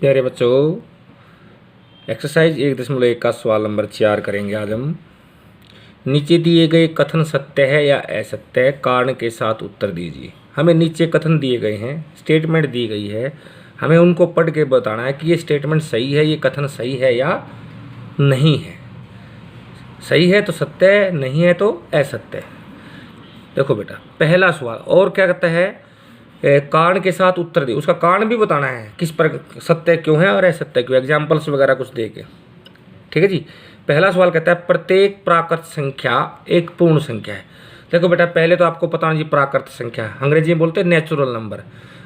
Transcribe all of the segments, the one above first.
प्यारे बच्चों, एक्सरसाइज 1.1 का सवाल नंबर 4 करेंगे आज हम। नीचे दिए गए कथन सत्य है या असत्य है, कारण के साथ उत्तर दीजिए। हमें नीचे कथन दिए गए हैं, स्टेटमेंट दी गई है, हमें उनको पढ़ के बताना है कि ये स्टेटमेंट सही है, ये कथन सही है या नहीं है। सही है तो सत्य है, नहीं है तो असत्य है। देखो बेटा, पहला सवाल और क्या कहता है, कारण के साथ उत्तर दे। उसका कारण भी बताना है, किस पर सत्य क्यों है और असत्य क्यों, एग्जाम्पल्स वगैरह कुछ दे के। ठीक है जी। पहला सवाल कहता है प्रत्येक प्राकृत संख्या एक पूर्ण संख्या है। देखो बेटा, पहले तो आपको पता नहीं प्राकृत संख्या, अंग्रेजी में बोलते हैं नेचुरल नंबर।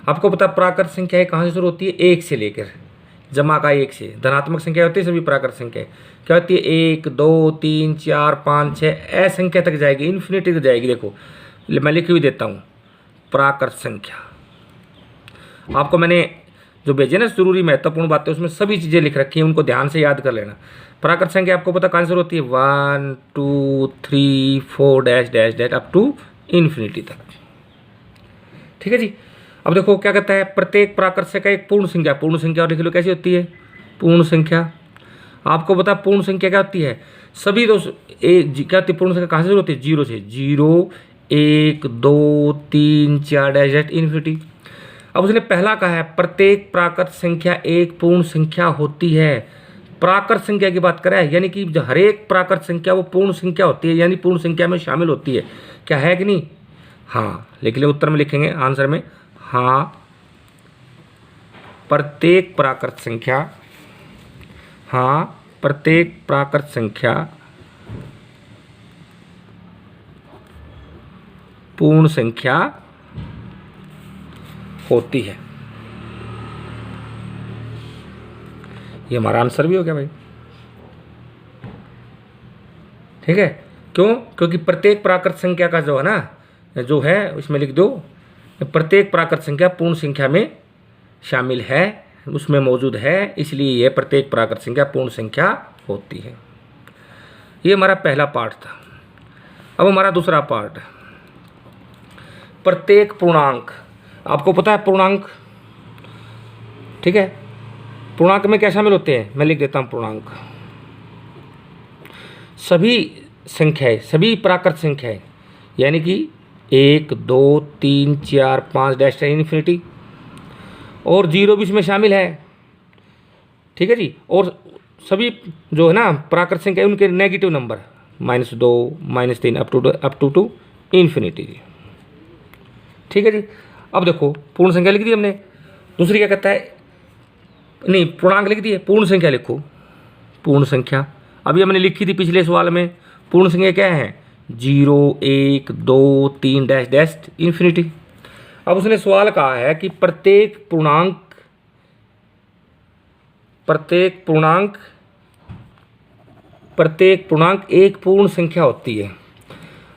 आपको पता प्राकृत संख्या कहाँ से शुरू होती है? एक से लेकर, जमा का एक से। धनात्मक संख्या होती है सभी प्राकृत संख्या क्या होती है? 1 2 3 4 5 6 असंख्या तक जाएगी, इन्फिनिटी तक जाएगी। देखो मैं लिख भी देता हूँ, प्राकृत संख्या। आपको मैंने जो भेजे ना जरूरी महत्वपूर्ण बातें, उसमें सभी चीज़ें लिख रखी हैं, उनको ध्यान से याद कर लेना। प्राकृत संख्या आपको पता कहाँ से होती है? 1 2 3 4 dash dash dash up to infinity तक। ठीक है जी। अब देखो क्या कहता है, प्रत्येक प्राकृत संख्या एक पूर्ण संख्या। पूर्ण संख्या और लिख लो कैसी होती है? पूर्ण संख्या। आपको पता पूर्ण संख्या क्या होती है? सभी तो क्या होती है? पूर्ण संख्या कहाँ से शुरू होती है? 0 से। 0 1 2 3 4 डैश डैश इन्फिनिटी। अब उसने पहला कहा है प्रत्येक प्राकृत संख्या एक पूर्ण संख्या होती है। प्राकृत संख्या की बात करें, यानी कि हर एक प्राकृत संख्या वो पूर्ण संख्या होती है, यानी पूर्ण संख्या में शामिल होती है। क्या है कि नहीं? हाँ, लिख ले। उत्तर में लिखेंगे आंसर में, हाँ प्रत्येक प्राकृत संख्या, हाँ प्रत्येक प्राकृत संख्या पूर्ण संख्या होती है। ये हमारा आंसर भी हो गया भाई। ठीक है। क्यों? क्योंकि प्रत्येक प्राकृत संख्या का जो है ना, जो है उसमें लिख दो, प्रत्येक प्राकृत संख्या पूर्ण संख्या में शामिल है, उसमें मौजूद है, इसलिए यह प्रत्येक प्राकृत संख्या पूर्ण संख्या होती है। ये हमारा पहला पार्ट था। अब हमारा दूसरा पार्ट, प्रत्येक पूर्णांक। आपको पता है पूर्णांक, ठीक है? पूर्णांक में क्या शामिल होते हैं? मैं लिख देता हूँ पूर्णांक। सभी संख्याएं, सभी प्राकृत संख्याएं, यानी कि 1 2 3 4 5 डैश इन्फिनिटी, और 0 भी इसमें शामिल है। ठीक है जी। और सभी जो है ना प्राकृत संख्या, उनके negative number -2 -3 up to infinity. ठीक है जी। अब देखो पूर्ण संख्या लिख दी हमने। दूसरी क्या कहता है? नहीं, पूर्णांक लिख दिए, पूर्ण संख्या लिखो। पूर्ण संख्या अभी हमने लिखी थी पिछले सवाल में। पूर्ण संख्या क्या है? 0 1 2 3 डैश डैश इन्फिनिटी। अब उसने सवाल कहा है कि प्रत्येक पूर्णांक एक पूर्ण संख्या होती है।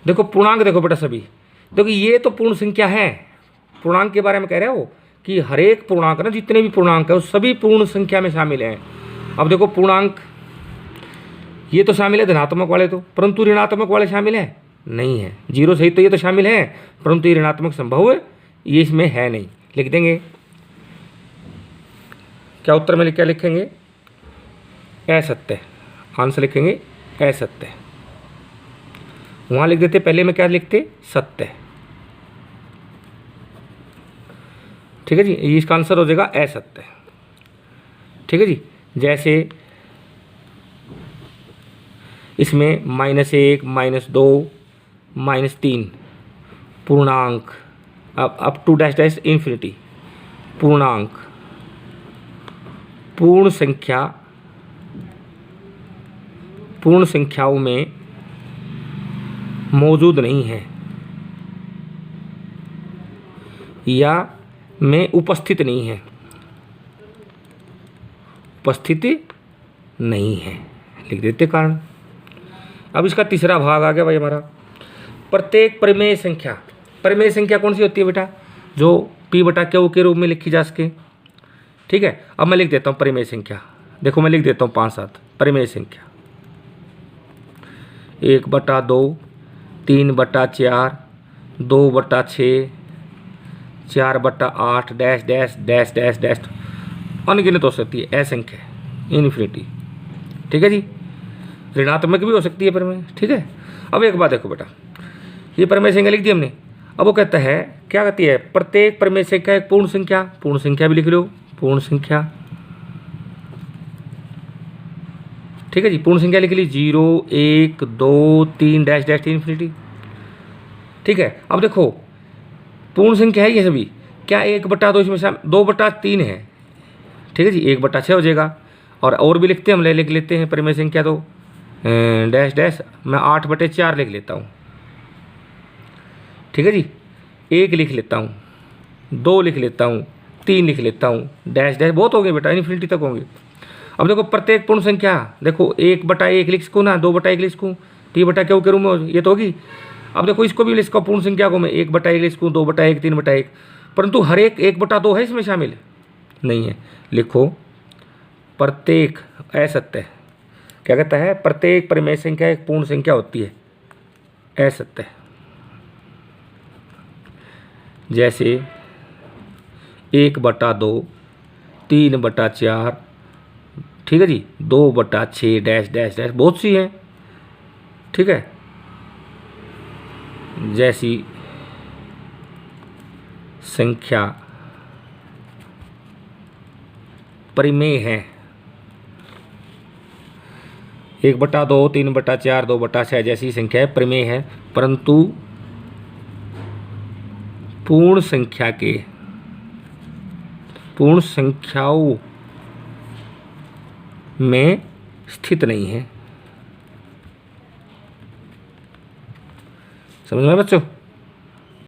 देखो पूर्णांक, देखो बेटा सभी, देखो ये तो पूर्ण संख्या है। पूर्णांक के बारे में कह रहे हो कि हर एक पूर्णांक ना, जितने भी पूर्णांक है वो सभी पूर्ण संख्या में शामिल हैं। अब देखो पूर्णांक ये तो शामिल है धनात्मक वाले तो, परंतु ऋणात्मक वाले शामिल है नहीं है। 0 सहित तो ये तो शामिल है, परंतु ये ऋणात्मक संभव है, ये इसमें है नहीं। लिख देंगे क्या? उत्तर में क्या लिखेंगे? असत्य। आंसर लिखेंगे असत्य। वहां लिख देते, पहले में क्या लिखते? सत्य। ठीक है जी। इसका आंसर हो जाएगा असत्य। ठीक है जी। जैसे इसमें -1 -2 -3 पूर्णांक, अब up to dash dash infinity पूर्णांक, पूर्ण संख्याओं में मौजूद नहीं है या में उपस्थित नहीं है, उपस्थिति नहीं है। लिख देते कारण। अब इसका तीसरा भाग आ गया भाई हमारा, प्रत्येक परिमेय संख्या। परिमेय संख्या कौन सी होती है बेटा? जो P/Q के रूप में लिखी जा सके। ठीक है। अब मैं लिख देता हूँ परिमेय संख्या। देखो मैं लिख देता हूँ 5-7 परिमेय संख्या। 1/2 3/4 2/6 4/8 dash dash dash dash dash अनगिनत हो सकती है, असंख्य, इन्फिनिटी। ठीक है जी, ऋणात्मक भी हो सकती है प्रमेय। ठीक है, अब एक बात देखो बेटा, ये प्रमेय संख्या लिख दी हमने। अब वो कहता है, क्या कहती है, प्रत्येक प्रमेय संख्या एक पूर्ण संख्या, पूर्ण संख्या भी लिख लो, पूर्ण संख्या। ठीक है जी, पूर्ण संख्या लिख ली, 0 1 2 3 डैश डैश इन्फिनिटी। ठीक है, अब देखो पूर्ण संख्या है ये सभी, क्या 1/2 इसमें 2/3 है। ठीक है जी, 1/6 हो जाएगा। और भी लिखते हैं हम, लिख लेते हैं प्रमेय संख्या, तो डैश डैश मैं 8/4 लिख लेता हूँ। ठीक है जी, 1 लिख लेता हूँ, 2 लिख लेता हूँ, 3 लिख लेता हूँ, डैश डैश बहुत हो गए बेटा, इन्फिनिटी तक होंगे। अब देखो प्रत्येक पूर्ण संख्या, देखो 1/1 लिख सकूँ ना, 2/1 लिख सकूँ, टी बटा क्यों करूँ मैं, ये तो होगी। अब देखो इसको भी लिख सकूँ, पूर्ण संख्या को मैं 1/1 लिख सकूँ, 2/1 3/1, परंतु हर एक 1/2 है इसमें शामिल, नहीं है। लिखो प्रत्येक असत्य, क्या कहता है, प्रत्येक प्रमेय संख्या एक पूर्ण संख्या होती है, असत्य। जैसे 1/2, 3/4, ठीक है जी, 2/6 डैश डैश डैश, बहुत सी हैं। ठीक है, जैसी संख्या परिमेय है, 1/2, 3/4, 2/6 जैसी संख्या परिमेय है, परंतु पूर्ण संख्याओं में स्थित नहीं है। समझ में बच्चों?